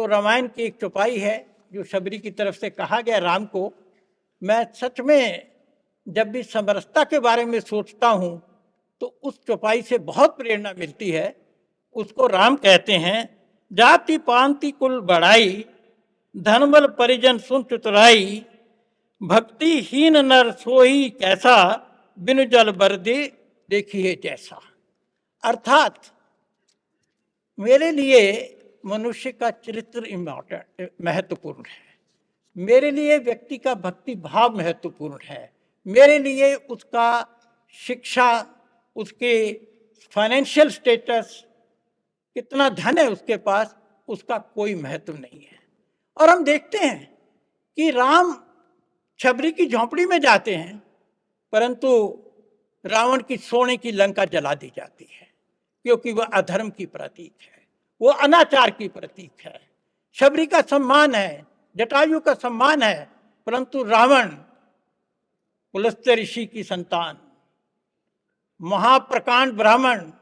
रामायण की एक चौपाई है जो शबरी की तरफ से कहा गया राम को। मैं सच में जब भी समरसता के बारे में सोचता हूँ तो उस चौपाई से बहुत प्रेरणा मिलती है। उसको राम कहते हैं, जाति पांति कुल बढ़ाई, धनबल परिजन सुन चतुराई, भक्तिहीन नर सोई कैसा, बिनु जल बरदे देखिए जैसा। अर्थात मेरे लिए मनुष्य का चरित्र इम्पोर्टेंट महत्वपूर्ण है, मेरे लिए व्यक्ति का भक्ति भाव महत्वपूर्ण है, मेरे लिए उसका शिक्षा, उसके फाइनेंशियल स्टेटस, कितना धन है उसके पास, उसका कोई महत्व नहीं है। और हम देखते हैं कि राम छबरी की झोंपड़ी में जाते हैं, परंतु रावण की सोने की लंका जला दी जाती है, क्योंकि वह अधर्म की प्रतीक है, वो अनाचार की प्रतीक है। शबरी का सम्मान है, जटायु का सम्मान है, परंतु रावण पुलस्त्य ऋषि की संतान, महाप्रकांड ब्राह्मण,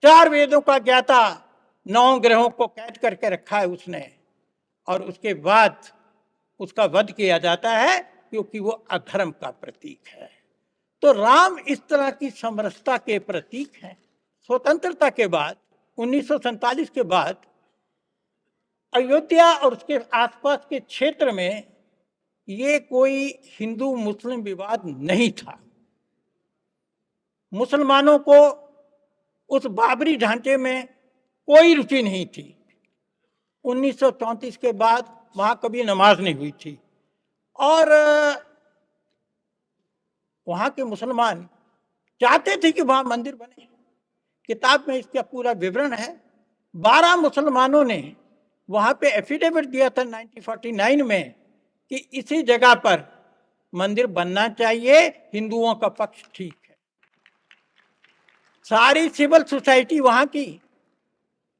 4 वेदों का ज्ञाता, 9 ग्रहों को कैद करके रखा है उसने, और उसके बाद उसका वध किया जाता है क्योंकि वो अधर्म का प्रतीक है। तो राम इस तरह की समरसता के प्रतीक हैं। स्वतंत्रता के बाद 1947 के बाद अयोध्या और उसके आसपास के क्षेत्र में ये कोई हिंदू मुस्लिम विवाद नहीं था। मुसलमानों को उस बाबरी ढांचे में कोई रुचि नहीं थी। 1934 के बाद वहां कभी नमाज नहीं हुई थी, और वहां के मुसलमान चाहते थे कि वहां मंदिर बने। किताब में इसका पूरा विवरण है। 12 मुसलमानों ने वहां पे एफिडेविट दिया था 1949 में कि इसी जगह पर मंदिर बनना चाहिए, हिंदुओं का पक्ष ठीक है। सारी सिविल सोसाइटी वहां की,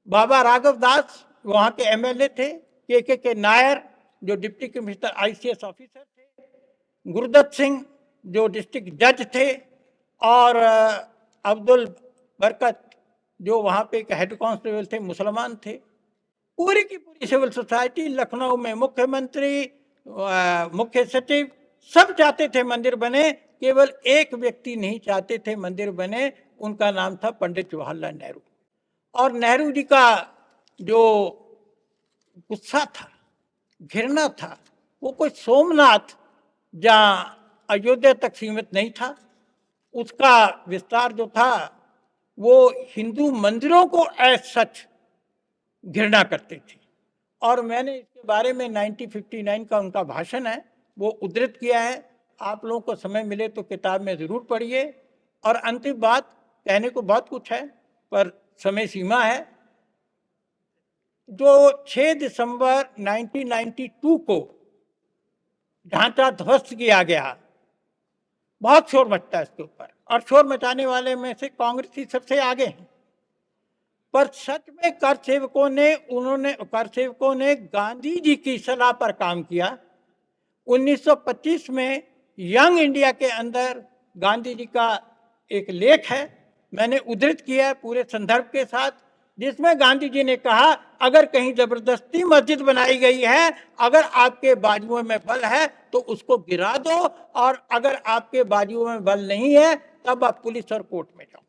बाबा राघव दास वहां के एमएलए थे, के नायर जो डिप्टी कमिश्नर आईसीएस ऑफिसर थे, गुरुदत्त सिंह जो डिस्ट्रिक्ट जज थे, और अब्दुल बरकत जो वहां पे एक हेड कांस्टेबल थे, मुसलमान थे। पूरी की पूरी सिविल सोसाइटी, लखनऊ में मुख्यमंत्री, मुख्य सचिव, सब चाहते थे मंदिर बने। केवल एक व्यक्ति नहीं चाहते थे मंदिर बने, उनका नाम था पंडित जवाहरलाल नेहरू। और नेहरू जी का जो गुस्सा था, घृणा था, वो कोई सोमनाथ जहाँ अयोध्या तक सीमित नहीं था, उसका विस्तार जो था वो हिंदू मंदिरों को एज सच घृणा करते थे। और मैंने इसके बारे में 1959 का उनका भाषण है वो उद्धृत किया है। आप लोगों को समय मिले तो किताब में ज़रूर पढ़िए। और अंतिम बात, कहने को बहुत कुछ है पर समय सीमा है। जो 6 दिसंबर 1992 को ढांचा ध्वस्त किया गया, बहुत शोर मचता है इसके ऊपर, और शोर मचाने वाले में से कांग्रेस ही सबसे आगे हैं। पर सच में कर सेवकों ने गांधी जी की सलाह पर काम किया। 1925 में यंग इंडिया के अंदर गांधी जी का एक लेख है, मैंने उद्धृत किया है पूरे संदर्भ के साथ, जिसमें गांधी जी ने कहा, अगर कहीं जबरदस्ती मस्जिद बनाई गई है, अगर आपके बाजुओं में बल है तो उसको गिरा दो, और अगर आपके बाजुओं में बल नहीं है तब आप पुलिस और कोर्ट में जाओ।